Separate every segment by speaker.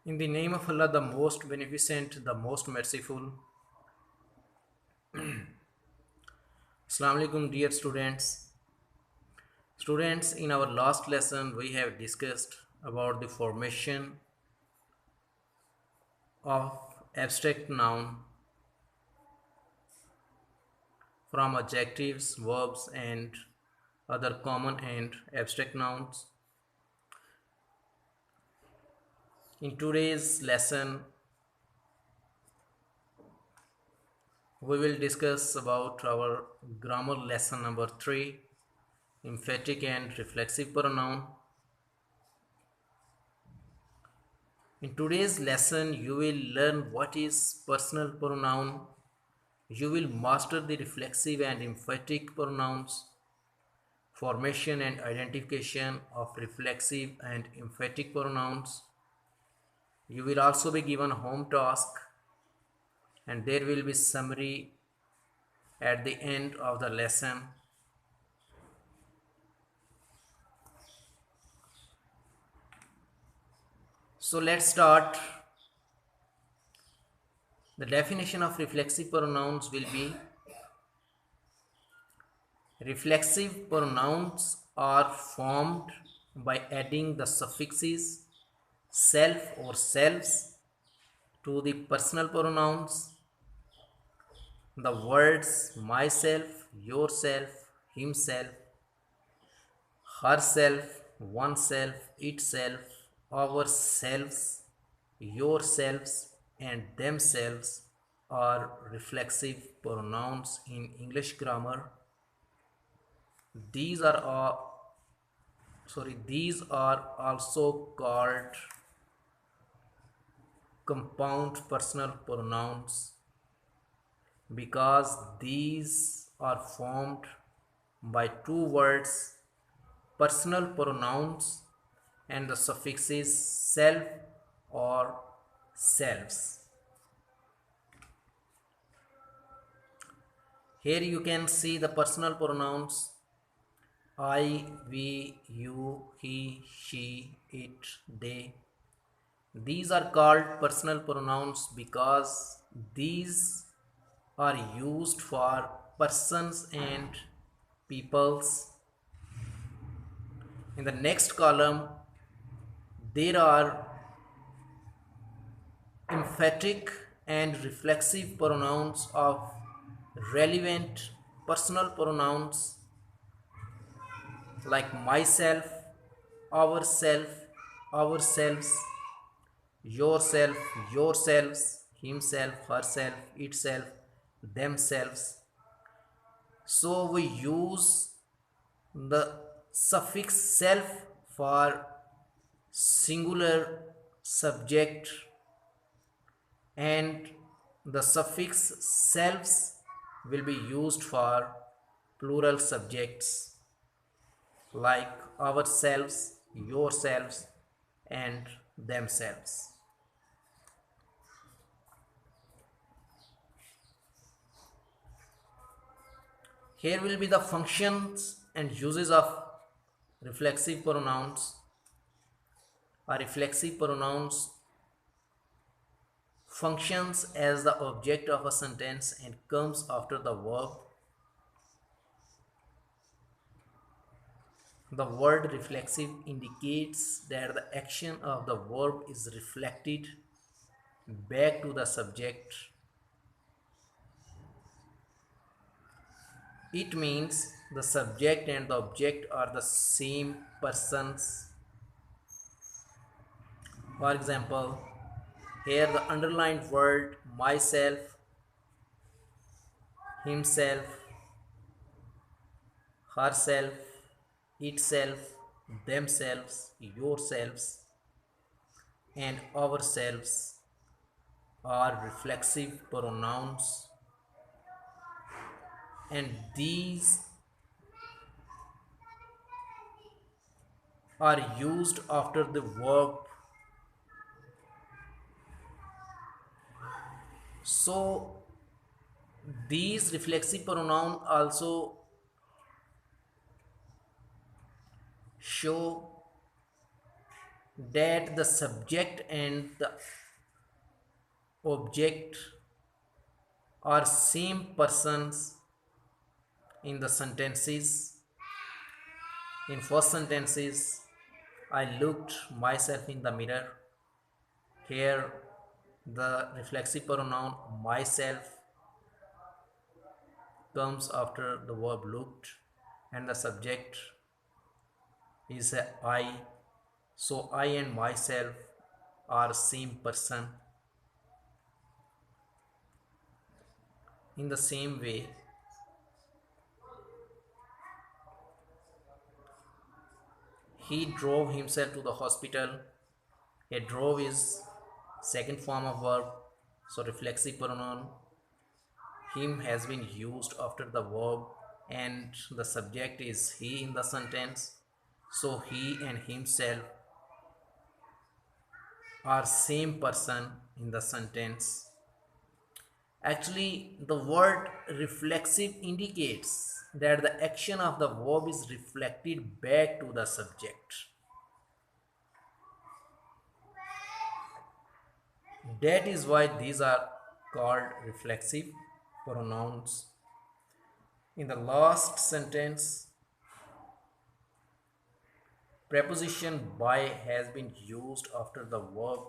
Speaker 1: In the name of Allah, the most beneficent, the most merciful. Assalamu alaikum, dear students. Students, in our last lesson, we have discussed about the formation of abstract noun from adjectives, verbs, and other common and abstract nouns. In today's lesson, we will discuss about our grammar lesson number 3, emphatic and reflexive pronoun. In today's lesson, you will learn what is personal pronoun. You will master the reflexive and emphatic pronouns, formation and identification of reflexive and emphatic pronouns. You will also be given home task, and there will be summary at the end of the lesson. So let's start. The definition of reflexive pronouns will be: reflexive pronouns are formed by adding the suffixes self or selves to the personal pronouns. The words myself, yourself, himself, herself, oneself, itself, ourselves, yourselves, and themselves are reflexive pronouns in English grammar. These are these are also called compound personal pronouns because these are formed by two words, personal pronouns, and the suffixes self or selves. Here you can see the personal pronouns I, we, you, he, she, it, they. These are called personal pronouns because these are used for persons and peoples. In the next column, there are emphatic and reflexive pronouns of relevant personal pronouns like myself, ourself, ourselves, yourself, yourselves, himself, herself, itself, themselves. So we use the suffix self for singular subject and the suffix selves will be used for plural subjects like ourselves, yourselves, and themselves. Here will be the functions and uses of reflexive pronouns. A reflexive pronouns functions as the object of a sentence and comes after the verb. The word reflexive indicates that the action of the verb is reflected back to the subject. It means the subject and the object are the same persons. For example, here the underlined word myself, himself, herself, itself, themselves, yourselves, and ourselves are reflexive pronouns, and these are used after the verb. So these reflexive pronouns also show that the subject and the object are same persons in the sentences. In first sentences, I looked myself in the mirror. Here, the reflexive pronoun myself comes after the verb looked, and the subject is I. So I and myself are same person. In the same way, he drove himself to the hospital. A drove is second form of verb, so reflexive pronoun him has been used after the verb and the subject is he in the sentence. So he and himself are same person in the sentence. Actually, the word reflexive indicates that the action of the verb is reflected back to the subject. That is why these are called reflexive pronouns. In the last sentence, preposition by has been used after the verb.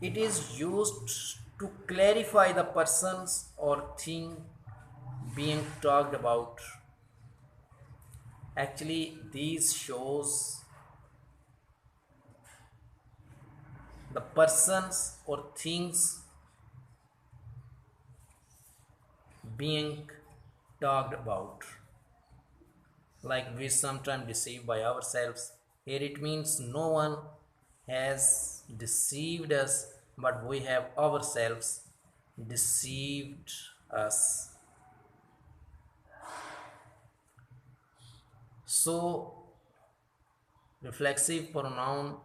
Speaker 1: It is used to clarify the persons or thing being talked about. Actually, these shows the persons or things being talked about, like we sometimes deceive by ourselves. Here it means no one has deceived us, but we have ourselves deceived us. So reflexive pronoun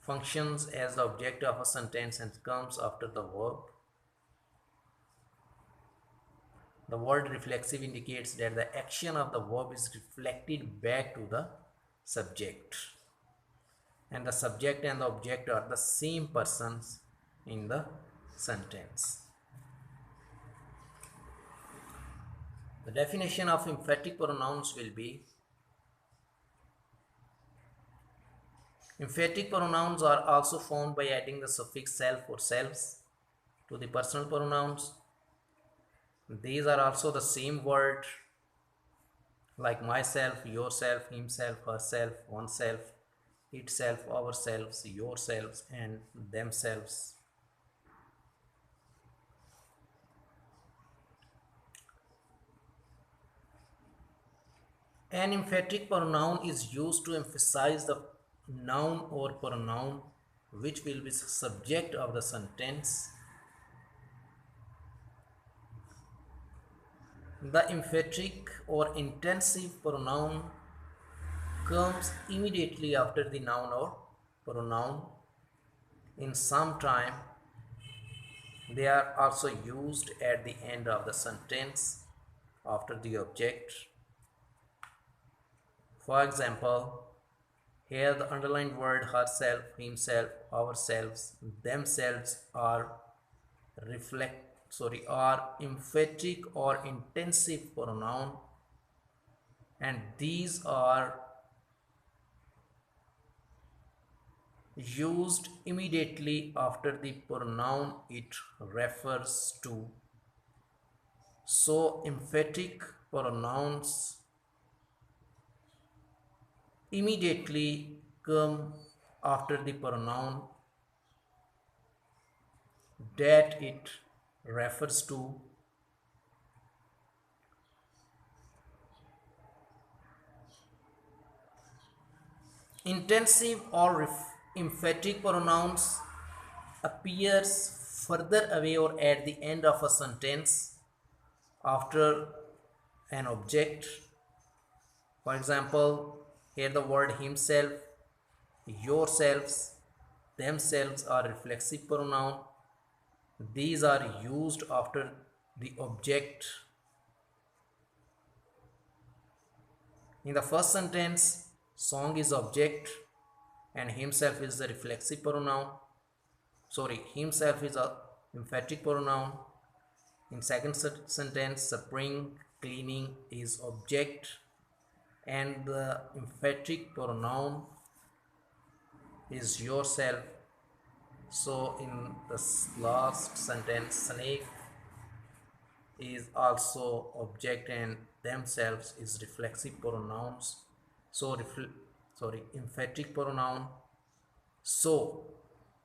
Speaker 1: functions as the object of a sentence and comes after the verb. The word reflexive indicates that the action of the verb is reflected back to the subject, and the subject and the object are the same persons in the sentence. The definition of emphatic pronouns will be: emphatic pronouns are also formed by adding the suffix self or selves to the personal pronouns. These are also the same word like myself, yourself, himself, herself, oneself, itself, ourselves, yourselves, and themselves. An emphatic pronoun is used to emphasize the noun or pronoun which will be subject of the sentence. The emphatic or intensive pronoun comes immediately after the noun or pronoun. In some time, they are also used at the end of the sentence after the object. For example, here the underlined word herself, himself, ourselves, themselves are emphatic or intensive pronoun, and these are used immediately after the pronoun it refers to. So emphatic pronouns immediately come after the pronoun that it refers to. Intensive or emphatic pronouns appears further away or at the end of a sentence after an object. For example, here the word himself, yourselves, themselves are reflexive pronoun. These are used after the object. In the first sentence, song is object and himself is the reflexive pronoun. Sorry, himself is a emphatic pronoun. In second sentence, spring cleaning is object and the emphatic pronoun is yourself. So in the last sentence, snake is also object and themselves is reflexive pronouns. So emphatic pronoun. So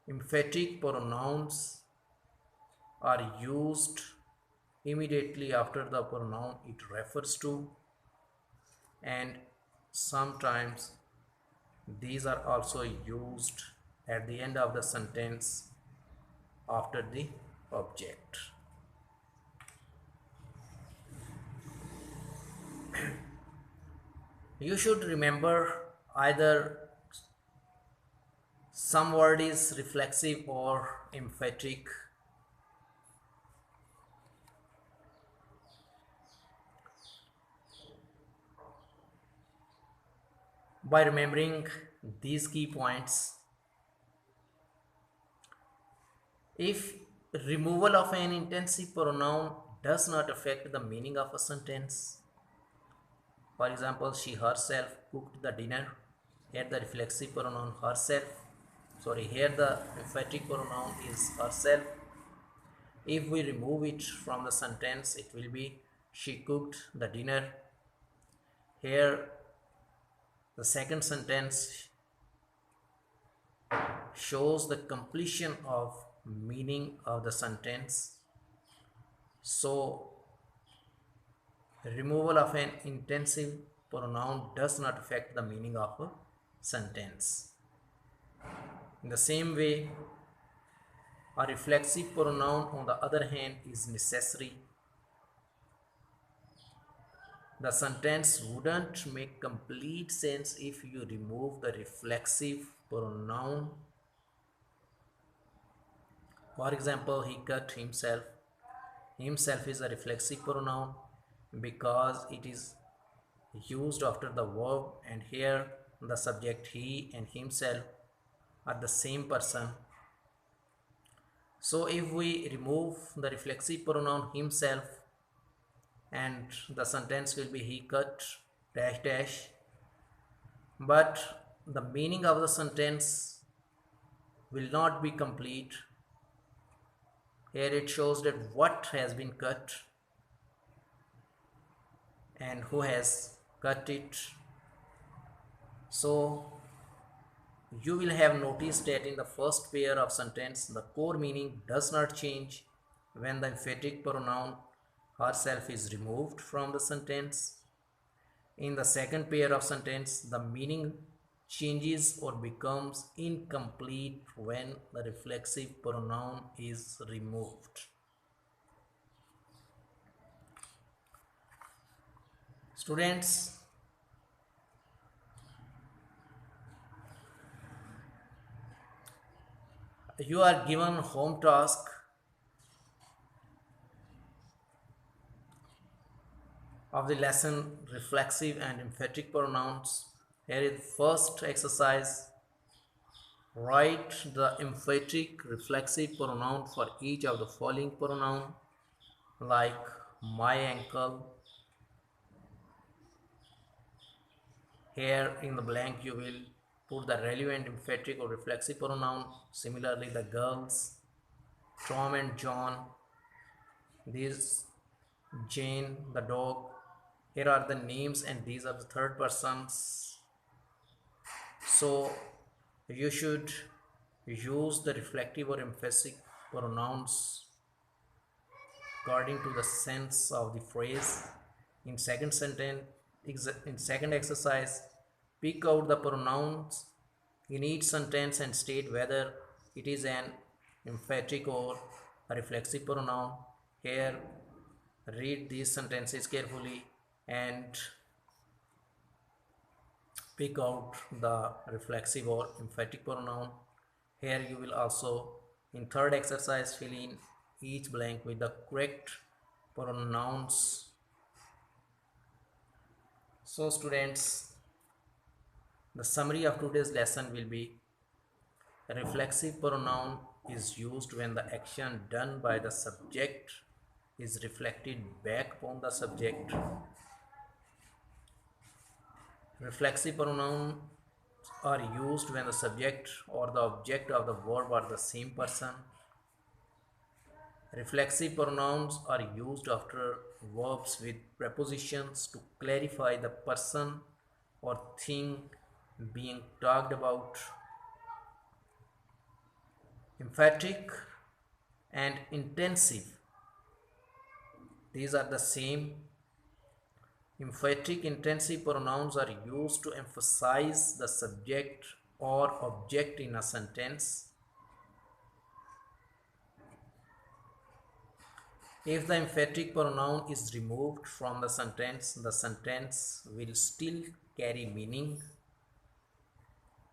Speaker 1: emphatic pronouns are used immediately after the pronoun it refers to, and sometimes these are also used at the end of the sentence after the object. You should remember either some word is reflexive or emphatic. By remembering these key points, if removal of an intensive pronoun does not affect the meaning of a sentence, for example, she herself cooked the dinner, here the reflexive pronoun herself, here the emphatic pronoun is herself. If we remove it from the sentence, it will be she cooked the dinner. Here the second sentence shows the completion of meaning of the sentence. So removal of an intensive pronoun does not affect the meaning of a sentence. In the same way, a reflexive pronoun on the other hand is necessary. The sentence wouldn't make complete sense if you remove the reflexive pronoun. For example, he cut himself. Himself is a reflexive pronoun because it is used after the verb, and here the subject he and himself are the same person. So if we remove the reflexive pronoun himself, and the sentence will be he cut dash dash, but the meaning of the sentence will not be complete. Here it shows that what has been cut and who has cut it. So you will have noticed that in the first pair of sentence the core meaning does not change when the emphatic pronoun herself is removed from the sentence. In the second pair of sentence the meaning changes or becomes incomplete when the reflexive pronoun is removed. Students, you are given home task of the lesson reflexive and emphatic pronouns. Here is first exercise. Write the emphatic reflexive pronoun for each of the following pronoun, like my ankle. Here in the blank you will put the relevant emphatic or reflexive pronoun. Similarly, the girls, Tom and John, this Jane, the dog. Here are the names and these are the third persons. So you should use the reflective or emphatic pronouns according to the sense of the phrase. In second sentence, in second exercise, pick out the pronouns in each sentence and state whether it is an emphatic or a reflexive pronoun. Here, read these sentences carefully and pick out the reflexive or emphatic pronoun. Here you will also, in third exercise, fill in each blank with the correct pronouns. So students, the summary of today's lesson will be: a reflexive pronoun is used when the action done by the subject is reflected back upon the subject. Reflexive pronouns are used when the subject or the object of the verb are the same person. Reflexive pronouns are used after verbs with prepositions to clarify the person or thing being talked about. Emphatic and intensive, these are the same. Emphatic intensive pronouns are used to emphasize the subject or object in a sentence. If the emphatic pronoun is removed from the sentence will still carry meaning.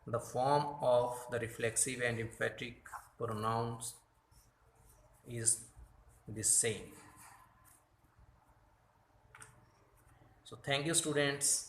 Speaker 1: The form of the reflexive and emphatic pronouns is the same. So thank you students.